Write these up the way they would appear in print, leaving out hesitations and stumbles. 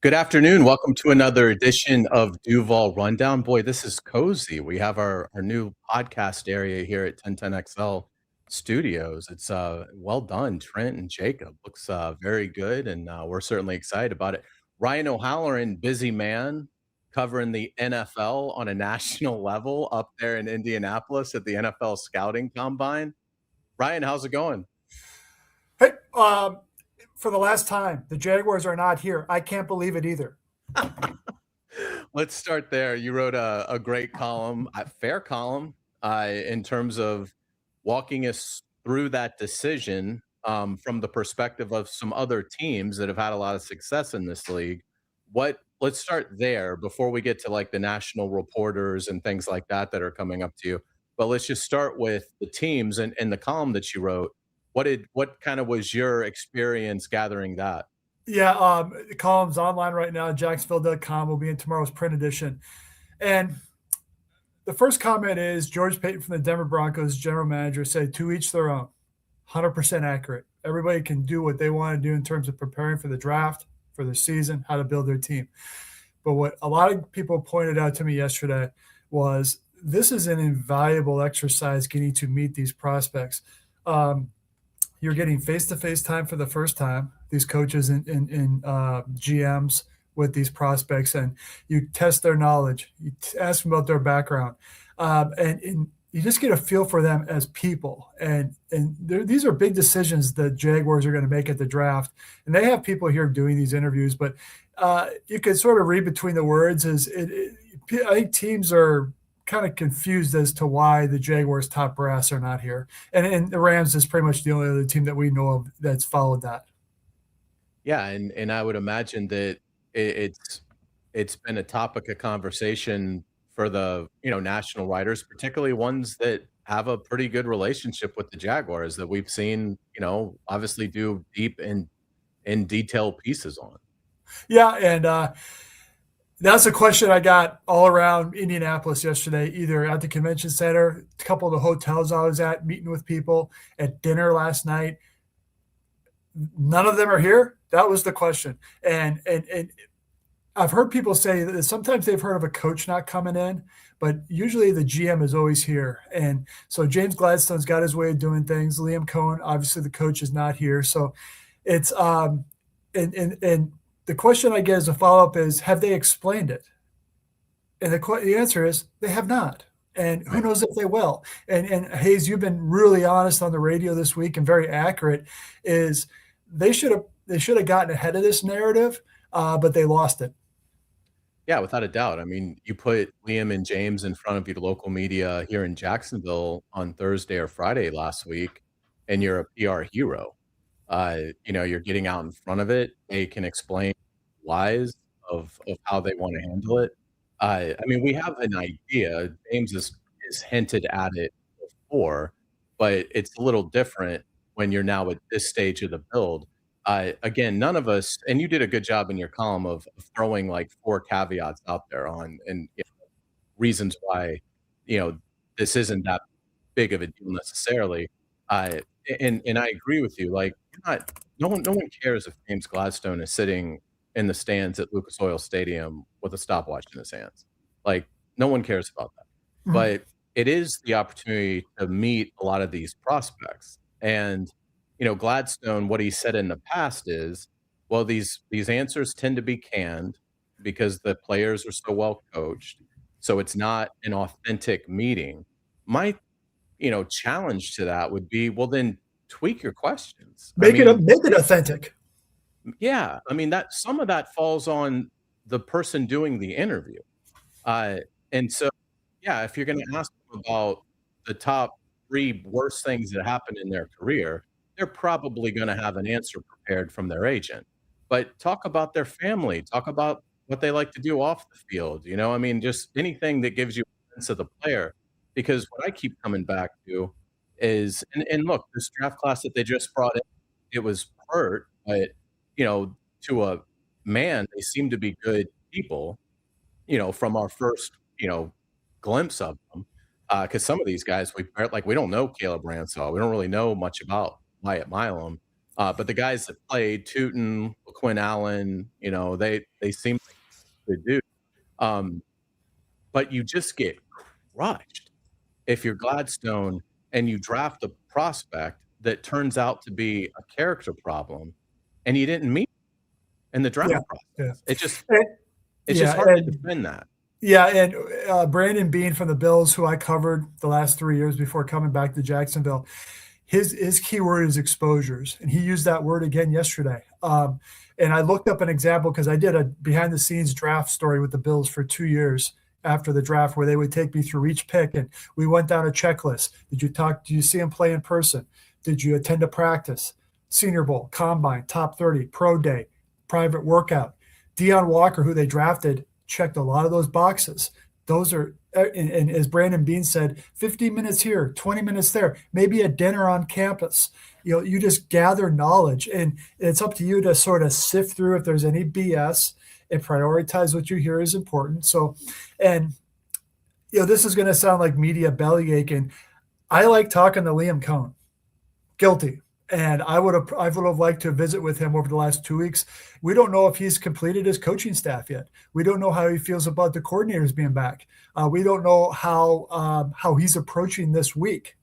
Good afternoon. Welcome to another edition of Duval Rundown. Boy, this is cozy. We have our new podcast area here at 1010XL Studios. It's well done, Trent and Jacob. Looks very good, and we're certainly excited about it. Ryan O'Halloran, busy man, covering the NFL on a national level up there in Indianapolis at the NFL Scouting Combine. Ryan, how's it going? Hey, for the last time, the Jaguars are not here. I can't believe it either. Let's start there. You wrote a great column, a fair column, in terms of walking us through that decision from the perspective of some other teams that have had a lot of success in this league. Let's start there before we get to like the national reporters and things like that are coming up to you. But let's just start with the teams and the column that you wrote. What kind of was your experience gathering that? Yeah, the column's online right now, Jacksonville.com. Will be in tomorrow's print edition. And the first comment is George Payton from the Denver Broncos general manager said, to each their own. 100% accurate. Everybody can do what they want to do in terms of preparing for the draft, for the season, how to build their team. But what a lot of people pointed out to me yesterday was this is an invaluable exercise getting to meet these prospects. You're getting face-to-face time for the first time, these coaches and GMs with these prospects, and you test their knowledge. You ask them about their background, and you just get a feel for them as people. And these are big decisions that Jaguars are going to make at the draft, and they have people here doing these interviews. But you can sort of read between the words. I think teams are kind of confused as to why the Jaguars top brass are not here. And the Rams is pretty much the only other team that we know of that's followed that. Yeah, and I would imagine that it's been a topic of conversation for the national writers, particularly ones that have a pretty good relationship with the Jaguars that we've seen obviously do deep and in detailed pieces on. Yeah, and that's a question I got all around Indianapolis yesterday, either at the convention center, a couple of the hotels I was at, meeting with people, at dinner last night. None of them are here. That was the question. And I've heard people say that sometimes they've heard of a coach not coming in, but usually the GM is always here. And so James Gladstone's got his way of doing things. Liam Cohen, obviously the coach, is not here. So it's and the question I get as a follow-up is, have they explained it? And the answer is they have not. And who knows if they will. And Hayes, you've been really honest on the radio this week and very accurate, is they should have gotten ahead of this narrative, but they lost it. Yeah, without a doubt. I mean, you put Liam and James in front of your local media here in Jacksonville on Thursday or Friday last week, and you're a PR hero. You're getting out in front of it. They can explain whys of how they want to handle it. I mean, we have an idea. James is hinted at it before, but it's a little different when you're now at this stage of the build. Again, none of us, and you did a good job in your column of throwing like 4 caveats out there on and reasons why this isn't that big of a deal necessarily. And I agree with you. Like, no one cares if James Gladstone is sitting in the stands at Lucas Oil Stadium with a stopwatch in his hands. Like, no one cares about that. Mhm. But it is the opportunity to meet a lot of these prospects. And Gladstone, what he said in the past is, well, these answers tend to be canned because the players are so well coached. So it's not an authentic meeting. My challenge to that would be, well, then tweak your questions. Make it authentic. Yeah, I mean that some of that falls on the person doing the interview, and so yeah, if you're going to ask them about the top 3 worst things that happened in their career, they're probably going to have an answer prepared from their agent. But talk about their family, talk about what they like to do off the field. I mean, just anything that gives you a sense of the player. Because what I keep coming back to is, and look, this draft class that they just brought in, it was hurt, but to a man, they seem to be good people, from our first, glimpse of them. Because some of these guys, we don't know Caleb Ransall. We don't really know much about Wyatt Milam. But the guys that played, Tootin, Quinn Allen, they seem like good dudes. Um, but you just get crushed if you're Gladstone and you draft a prospect that turns out to be a character problem and you didn't meet in the Yeah, draft yeah. process. And It's just yeah, hard to and defend that. yeah, and, Brandon Beane from the Bills, who I covered the last 3 years before coming back to Jacksonville, his key word is exposures, and he used that word again yesterday. And I looked up an example because I did a behind the scenes draft story with the Bills for 2 years after the draft where they would take me through each pick, and we went down a checklist. Did you see him play in person? Did you attend a practice? Senior Bowl, Combine, Top 30, Pro Day, private workout. Deion Walker, who they drafted, checked a lot of those boxes. Those are, and as Brandon Beane said, 15 minutes here, 20 minutes there, maybe a dinner on campus. You just gather knowledge, and it's up to you to sort of sift through if there's any BS and prioritize what you hear is important. So, and this is going to sound like media bellyache, and I like talking to Liam Cohn. Guilty. And I would have liked to visit with him over the last 2 weeks. We don't know if he's completed his coaching staff yet. We don't know how he feels about the coordinators being back. We don't know how he's approaching this week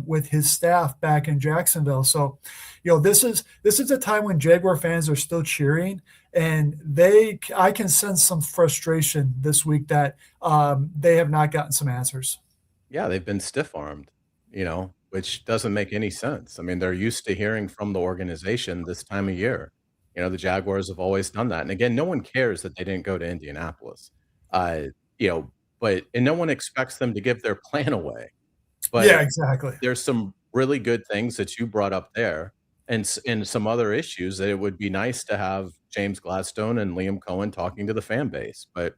with his staff back in Jacksonville. So, this is a time when Jaguar fans are still cheering, and I can sense some frustration this week that they have not gotten some answers. Yeah, they've been stiff-armed, which doesn't make any sense. I mean, they're used to hearing from the organization this time of year. The Jaguars have always done that. And again, no one cares that they didn't go to Indianapolis. Uh, and no one expects them to give their plan away. Yeah, But exactly. there's some really good things that you brought up there and some other issues that it would be nice to have James Gladstone and Liam Cohen talking to the fan base. But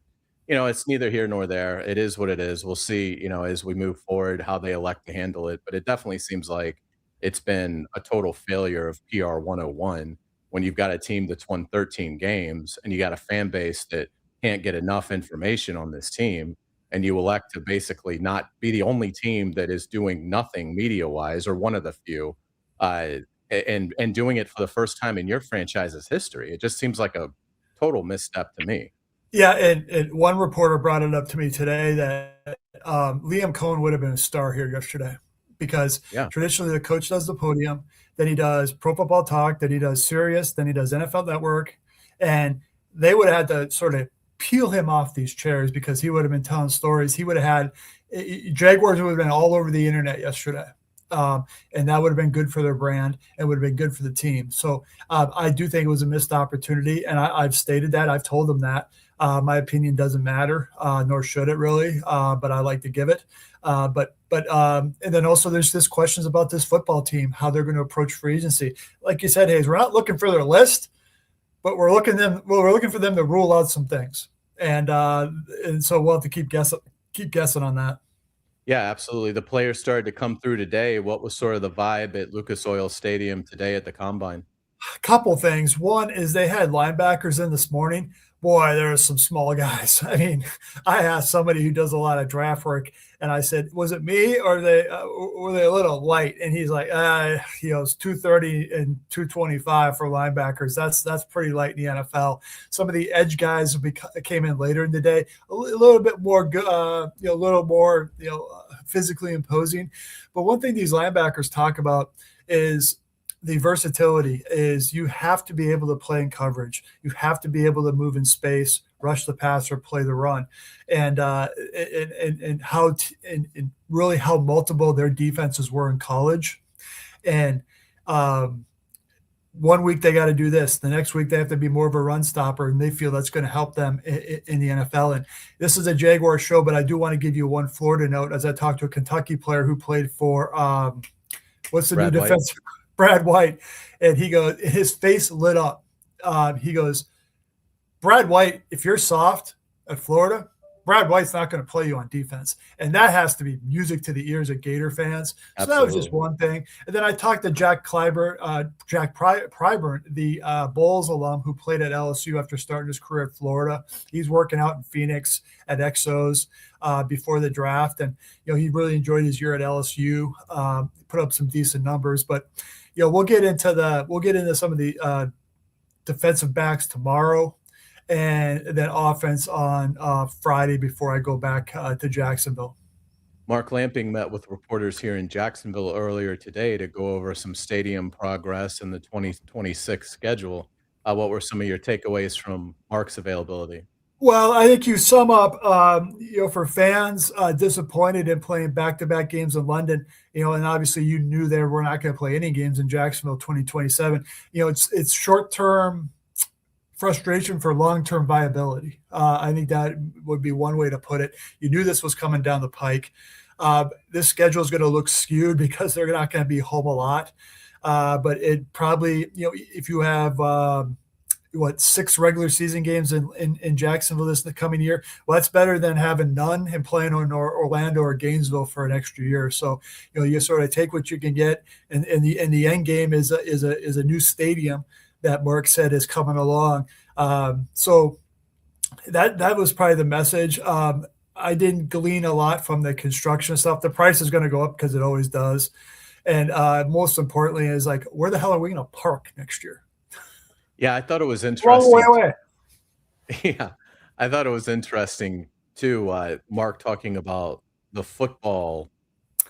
it's neither here nor there. It is what it is. We'll see, as we move forward, how they elect to handle it. But it definitely seems like it's been a total failure of PR 101 when you've got a team that's won 13 games and you got a fan base that can't get enough information on this team. And you elect to basically not be the only team that is doing nothing media wise or one of the few, and doing it for the first time in your franchise's history. It just seems like a total misstep to me. Yeah, and one reporter brought it up to me today that Liam Cohen would have been a star here yesterday because Yeah. traditionally the coach does the podium, then he does Pro Football Talk, then he does Sirius, then he does NFL Network, and they would have had to sort of peel him off these chairs because he would have been telling stories. He would have had Jaguars would have been all over the internet yesterday. And that would have been good for their brand and would have been good for the team. So I do think it was a missed opportunity, and I've stated that. I've told them that. My opinion doesn't matter, nor should it really, but I like to give it. And then also there's this questions about this football team, how they're going to approach free agency. Like you said, Hayes, we're not looking for their list, but we're looking for them to rule out some things, and so we'll have to keep guessing on that. Yeah, absolutely. The players started to come through today. What was sort of the vibe at Lucas Oil Stadium today at the Combine? Couple things. One is they had linebackers in this morning. Boy, there are some small guys. I mean, I asked somebody who does a lot of draft work, and I said, "Was it me, or were they a little light?" And he's like, "It's 230 and 225 for linebackers. That's pretty light in the NFL." Some of the edge guys came in later in the day, a little bit more, a little more, physically imposing. But one thing these linebackers talk about is the versatility. Is you have to be able to play in coverage. You have to be able to move in space, rush the pass, or play the run, and really how multiple their defenses were in college. And 1 week they got to do this, the next week they have to be more of a run stopper, and they feel that's going to help them in the NFL. And this is a Jaguar show, but I do want to give you one Florida note as I talked to a Kentucky player who played for what's the Brad new White. defense? Brad White, and he goes, his face lit up. He goes, "Brad White, if you're soft at Florida, Brad White's not going to play you on defense." And that has to be music to the ears of Gator fans. So that was just Absolutely. one thing. And then I talked to Jack Pryburn, the Bulls alum who played at LSU after starting his career at Florida. He's working out in Phoenix at Exos before the draft, and he really enjoyed his year at LSU. Put up some decent numbers, but we'll get into some of the defensive backs tomorrow, and then offense on Friday before I go back to Jacksonville. Mark Lamping met with reporters here in Jacksonville earlier today to go over some stadium progress and the 2026 schedule. What were some of your takeaways from Mark's availability? Well, I think you sum up, for fans disappointed in playing back-to-back games in London, and obviously you knew they were not going to play any games in Jacksonville 2027. It's short-term frustration for long-term viability. I think that would be one way to put it. You knew this was coming down the pike. This schedule is going to look skewed because they're not going to be home a lot. But it probably, if you have 6 regular season games in Jacksonville this the coming year. Well, that's better than having none and playing on Orlando or Gainesville for an extra year. So you sort of take what you can get, and the end game is a new stadium that Mark said is coming along. So that was probably the message. I didn't glean a lot from the construction stuff. The price is going to go up because it always does. And most importantly is like, where the hell are we going to park next year? Yeah, I thought it was Long way interesting. away. Yeah, I thought it was interesting too, Mark talking about the football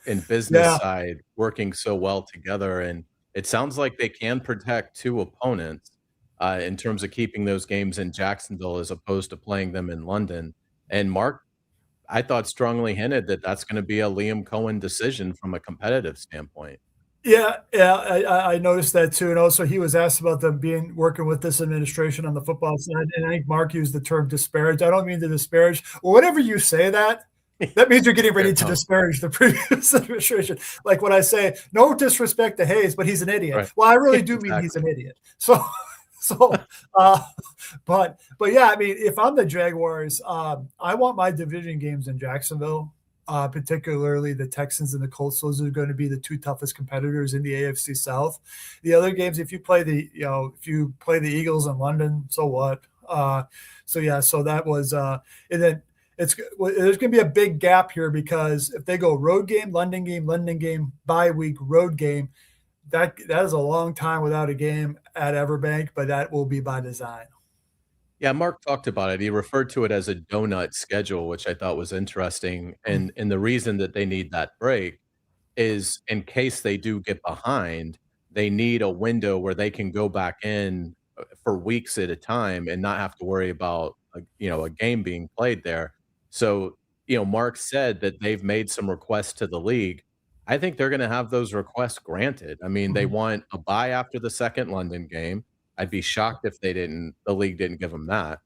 and business Yeah. side working so well together, and it sounds like they can protect 2 opponents, in terms of keeping those games in Jacksonville as opposed to playing them in London, and Mark, I thought, strongly hinted that that's gonna be a Liam Cohen decision from a competitive standpoint. Yeah, I noticed that too, and also he was asked about them working with this administration on the football side, and I think Mark used the term disparage. I don't mean to disparage. Well, whenever you say that, that means you're getting Fair ready to enough. disparage the previous administration. Like when I say, no disrespect to Hayes, but he's an idiot. Right. Well, I really do mean he's Exactly. an idiot. So, so, but yeah, I mean, if I'm the Jaguars, I want my division games in Jacksonville, particularly the Texans and the Colts. Those are going to be the 2 toughest competitors in the AFC South. The other games, if you play the Eagles in London, so what? So yeah, so that was, and then there's going to be a big gap here because if they go road game, London game, bye week, road game, that is a long time without a game at Everbank, but that will be by design. Yeah, Mark talked about it. He referred to it as a donut schedule, which I thought was interesting, and the reason that they need that break is in case they do get behind, they need a window where they can go back in, for weeks at a time and not have to worry about a game being played there. So, Mark said that they've made some requests to the league. I think they're gonna have those requests granted. I mean, they Mhm. want a bye after the 2nd London game. I'd be shocked if the league didn't give them that,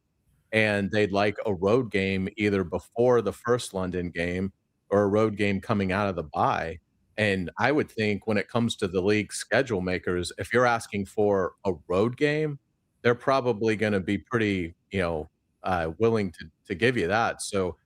and they'd like a road game either before the first London game or a road game coming out of the bye, and I would think when it comes to the league schedule makers, if you're asking for a road game, they're probably gonna be pretty, willing to give you that, so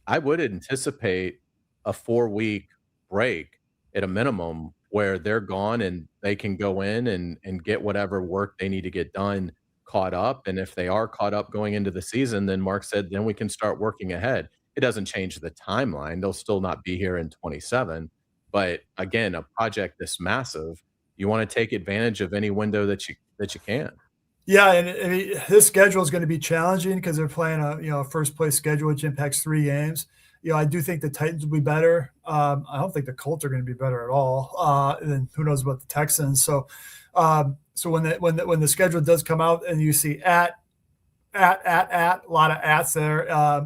I would anticipate a 4-week break at a minimum where they're gone and they can go in and get whatever work they need to get done caught up, and if they are caught up going into the season, then Mark said, "Then we can start working ahead." It doesn't change the timeline, they'll still not be here in '27, but again, a project this massive, you wanna take advantage of any window that you can. Yeah, and I mean, his schedule is going to be challenging because they're playing a first place schedule which impacts 3 games. I do think the Titans will be better. I don't think the Colts are going to be better at all. And then who knows about the Texans? So when the schedule does come out and you see a lot of ats there,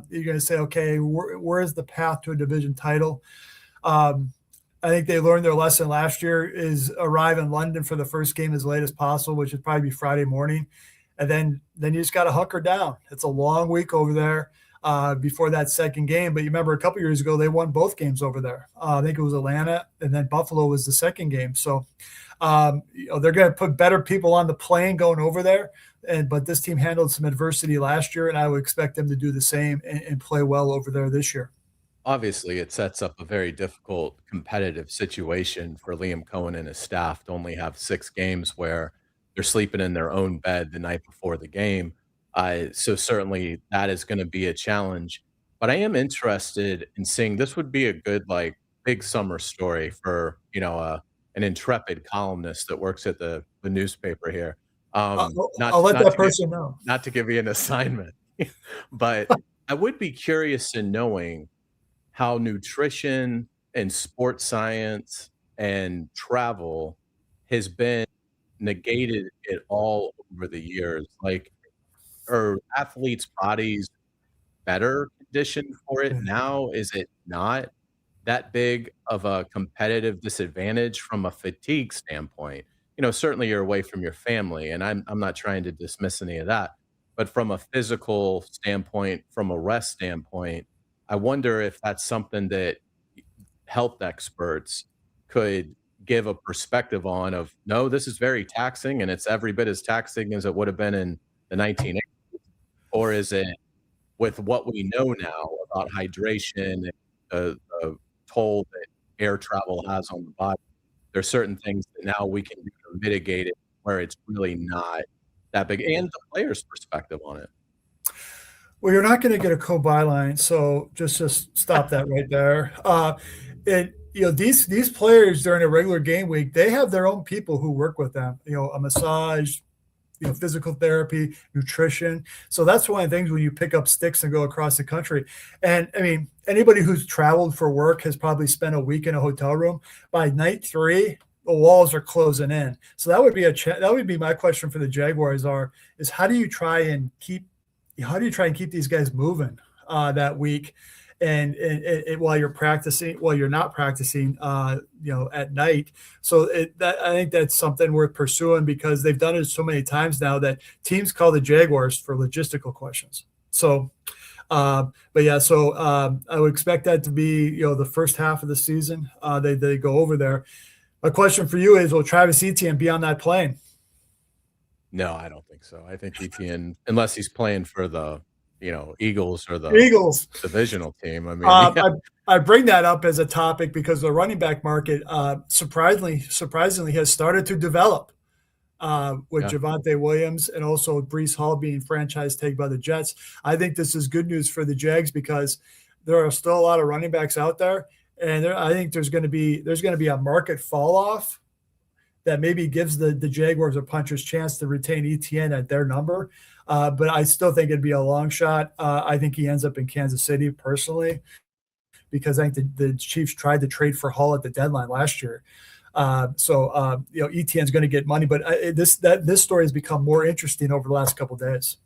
you're going to say, okay, where is the path to a division title? Um, I think they learned their lesson last year is arrive in London for the first game as late as possible, which would probably be Friday morning. And then you just got to hunker down. It's a long week over there before that second game. But you remember a couple years ago, they won both games over there. I think it was Atlanta, and then Buffalo was the second game. So they're going to put better people on the plane going over there. But this team handled some adversity last year, and I would expect them to do the same and play well over there this year. Obviously, it sets up a very difficult competitive situation for Liam Cohen and his staff to only have 6 games where they're sleeping in their own bed the night before the game. So certainly that is gonna be a challenge, but I am interested in seeing this would be a good, like, big summer story for, an intrepid columnist that works at the newspaper here. I'll let Not that to get person know. not to give you an assignment, but I would be curious in knowing how nutrition and sports science and travel has been negated it all over the years. Like, are athletes' bodies better conditioned for it Yeah. now? Is it not that big of a competitive disadvantage from a fatigue standpoint? Certainly you're away from your family, and I'm not trying to dismiss any of that. But from a physical standpoint, from a rest standpoint, I wonder if that's something that health experts could give a perspective on of, no, this is very taxing and it's every bit as taxing as it would have been in the 1980s, or is it with what we know now about hydration and the toll that air travel has on the body, there's certain things that now we can do to mitigate it where it's really not that big, and the player's perspective on it. Well, you're not going to get a co-byline, so just stop that right there. And these players during a regular game week, they have their own people who work with them. A massage, physical therapy, nutrition. So that's one of the things when you pick up sticks and go across the country. And I mean, anybody who's traveled for work has probably spent a week in a hotel room. By night 3, the walls are closing in. So that would be that would be my question for the Jaguars is how do you try and keep these guys moving that week, and while you're not practicing, at night. So I think that's something worth pursuing because they've done it so many times now that teams call the Jaguars for logistical questions. So, but yeah, so I would expect that to be the first half of the season. They go over there. My question for you is: will Travis Etienne be on that plane? No, I don't think so. I think ETN, unless he's playing for the, Eagles or the Eagles. divisional team. I mean, I bring that up as a topic because the running back market surprisingly has started to develop with Javonte Williams and also Breece Hall being franchise tagged by the Jets. I think this is good news for the Jags because there are still a lot of running backs out there, and I think there's going to be a market fall off that maybe gives the Jaguars a puncher's chance to retain ETN at their number. But I still think it'd be a long shot. I think he ends up in Kansas City personally because I think the Chiefs tried to trade for Hall at the deadline last year. ETN's going to get money, but this story has become more interesting over the last couple of days.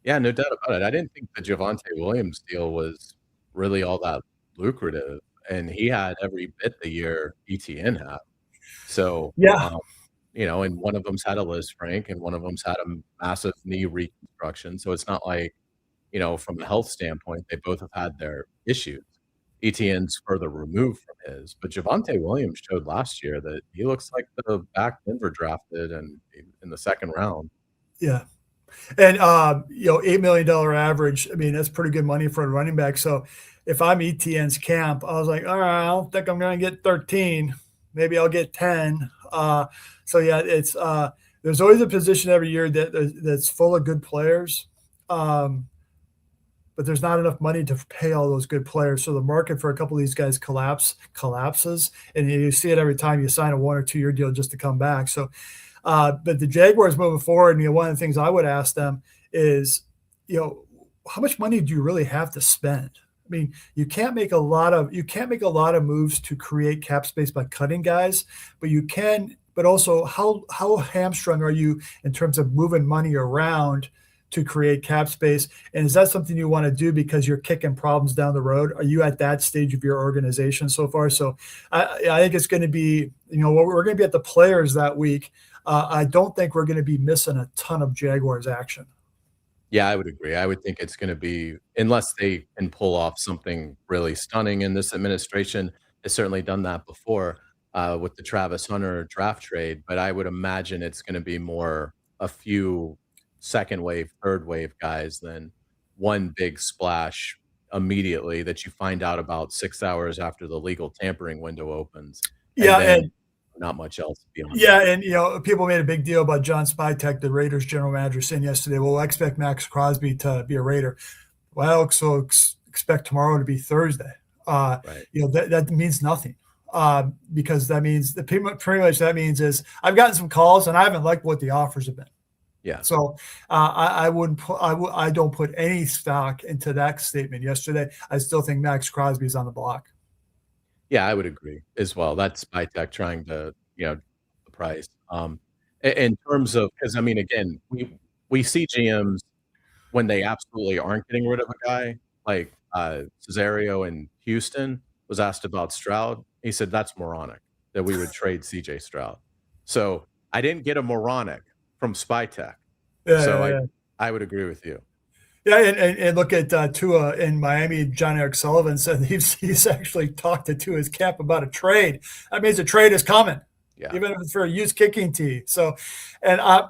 Yeah, no doubt about it. I didn't think the Javonte Williams deal was really all that lucrative, and he had every bit the year ETN had. So, yeah, and one of them's had a Liz Frank and one of them's had a massive knee reconstruction. So it's not like, from a health standpoint, they both have had their issues. ETN's further removed from his, but Javonte Williams showed last year that he looks like the back Denver drafted and in the second round. Yeah. And, $8 million average, I mean, that's pretty good money for a running back. So if I'm ETN's camp, I was like, all right, I don't think I'm going to get 13. Maybe I'll get 10. So yeah, it's there's always a position every year that's full of good players, but there's not enough money to pay all those good players. So the market for a couple of these guys collapses, and you see it every time you sign a 1 or 2 year deal just to come back. So, but the Jaguars moving forward, one of the things I would ask them is, how much money do you really have to spend? I mean, you can't make a lot of moves to create cap space by cutting guys, but you can. But also, how hamstrung are you in terms of moving money around to create cap space? And is that something you want to do because you're kicking problems down the road? Are you at that stage of your organization so far? So I think it's going to be, we're going to be at the players that week. I don't think we're going to be missing a ton of Jaguars action. Yeah, I would agree. I would think it's going to be, unless they can pull off something really stunning, and this administration has certainly done that before with the Travis Hunter draft trade. But I would imagine it's going to be more a few second wave, third wave guys than one big splash immediately that you find out about 6 hours after the legal tampering window opens. And not much else beyond that. And people made a big deal about John Spytek, the Raiders general manager, saying yesterday, well, I expect Max Crosby to be a Raider. Well, so expect tomorrow to be Thursday. Right. That means nothing because that means pretty much that means is I've gotten some calls and I haven't liked what the offers have been. Yeah. So I wouldn't put I don't put any stock into that statement yesterday. I still think Max Crosby's on the block. Yeah, I would agree as well. That's Spytech trying to, the price. In terms of, because I mean, again, we see GMs when they absolutely aren't getting rid of a guy, like, Cesario in Houston was asked about Stroud. He said, "That's moronic that we would trade CJ Stroud." So, I didn't get a moronic from Spytech. Yeah, So yeah, I yeah. I would agree with you. Yeah, and look at Tua in Miami. John Eric Sullivan said he's actually talked to Tua's camp about a trade. That means a trade is coming, Yeah. even if it's for a used kicking tee. So, and I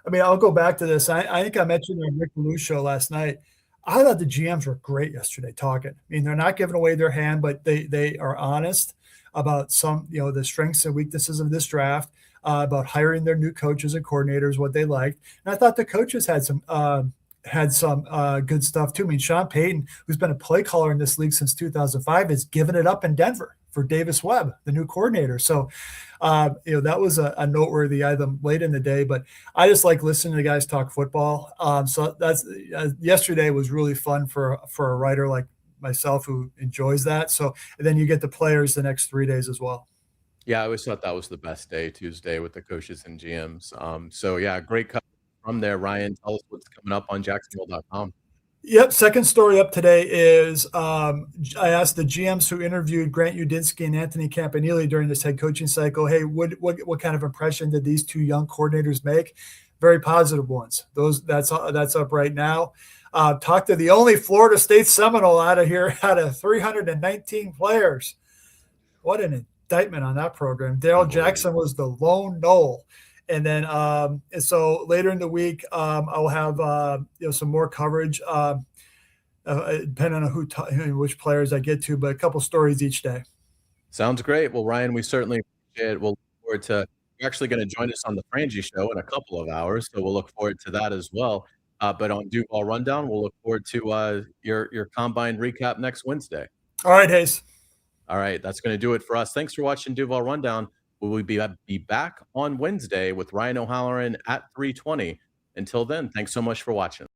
mean, I'll go back to this. I think I mentioned on Rick Ballou show last night. I thought the GMs were great yesterday talking. I mean, they're not giving away their hand, but they are honest about some, the strengths and weaknesses of this draft, about hiring their new coaches and coordinators, what they liked. And I thought the coaches had some good stuff too. I mean, Sean Payton, who's been a play caller in this league since 2005, has given it up in Denver for Davis Webb, the new coordinator. So, that was a noteworthy item late in the day. But I just like listening to guys talk football. So that's yesterday was really fun for a writer like myself who enjoys that. So and then you get the players the next 3 days as well. Yeah, I always thought that was the best day, Tuesday, with the coaches and GMs. So yeah, great coverage from there, Ryan. Tell us what's coming up on Jacksonville.com. Yep. Second story up today is I asked the GMs who interviewed Grant Udinski and Anthony Campanile during this head coaching cycle, hey, what kind of impression did these two young coordinators make? Very positive ones. That's up right now. Talked to the only Florida State Seminole out of here out of 319 players. What an indictment on that program. Daryl Jackson was the lone Knoll. And then, and so later in the week, I'll have some more coverage, depending on which players I get to, but a couple stories each day. Sounds great. Well, Ryan, we certainly appreciate it. We'll look forward to you're actually going to join us on the Frangie show in a couple of hours, so we'll look forward to that as well. But on Duval Rundown, we'll look forward to your combine recap next Wednesday. All right, Hayes. All right, that's going to do it for us. Thanks for watching Duval Rundown. We will be back on Wednesday with Ryan O'Halloran at 3:20. Until then, thanks so much for watching.